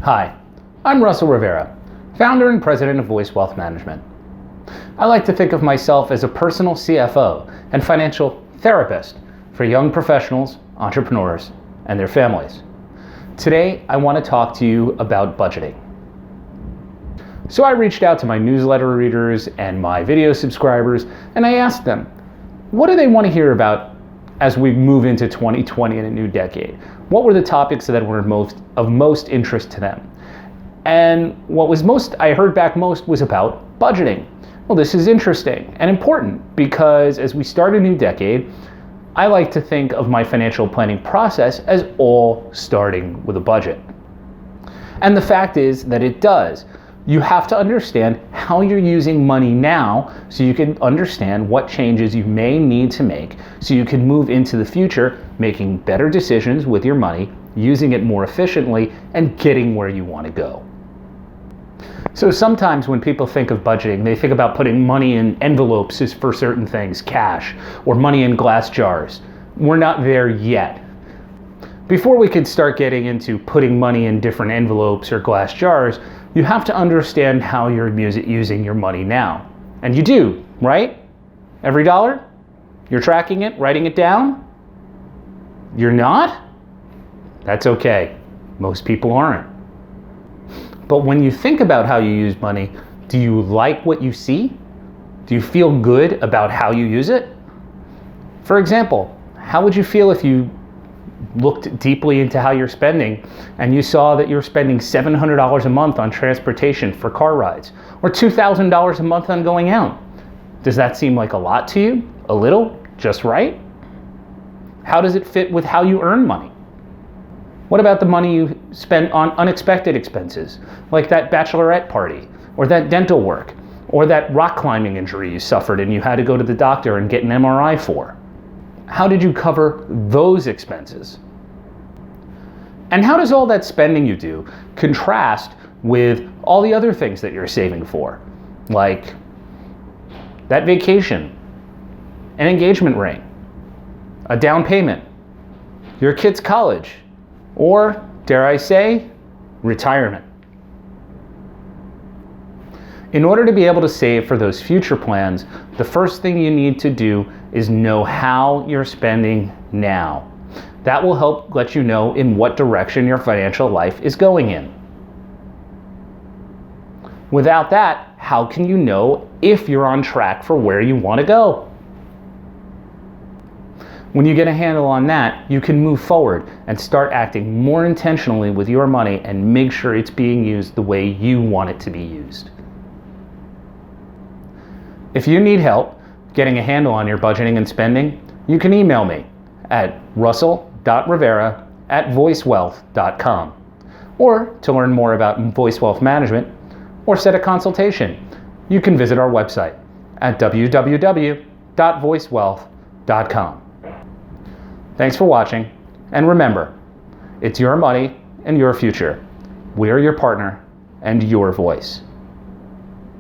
Hi, I'm Russell Rivera, founder and president of Voice Wealth Management. I like to think of myself as a personal CFO and financial therapist for young professionals, entrepreneurs, and their families. Today, I want to talk to you about budgeting. So I reached out to my newsletter readers and my video subscribers, and I asked them, what do they want to hear about as we move into 2020 and a new decade? What were the topics that were of most interest to them? And what I heard back most was about budgeting. Well, this is interesting and important because as we start a new decade, I like to think of my financial planning process as all starting with a budget. And the fact is that it does. You have to understand how you're using money now so you can understand what changes you may need to make so you can move into the future making better decisions with your money, using it more efficiently, and getting where you want to go. So sometimes when people think of budgeting, they think about putting money in envelopes for certain things, cash, or money in glass jars. We're not there yet. Before we could start getting into putting money in different envelopes or glass jars, you have to understand how you're using your money now. And you do, right? Every dollar? You're tracking it, writing it down? You're not? That's okay. Most people aren't. But when you think about how you use money, do you like what you see? Do you feel good about how you use it? For example, how would you feel if you looked deeply into how you're spending and you saw that you're spending $700 a month on transportation for car rides or $2,000 a month on going out? Does that seem like a lot to you? A little? Just right? How does it fit with how you earn money? What about the money you spend on unexpected expenses, like that bachelorette party, or that dental work, or that rock climbing injury you suffered and you had to go to the doctor and get an MRI for? How did you cover those expenses? And how does all that spending you do contrast with all the other things that you're saving for, like that vacation, an engagement ring, a down payment, your kid's college, or, dare I say, retirement? In order to be able to save for those future plans, the first thing you need to do is know how you're spending now. That will help let you know in what direction your financial life is going in. Without that, how can you know if you're on track for where you want to go? When you get a handle on that, you can move forward and start acting more intentionally with your money and make sure it's being used the way you want it to be used. If you need help getting a handle on your budgeting and spending, you can email me at russell.rivera@voicewealth.com. Or to learn more about Voice Wealth Management or set a consultation, you can visit our website at www.voicewealth.com. Thanks for watching, and remember, it's your money and your future. We're your partner and your voice.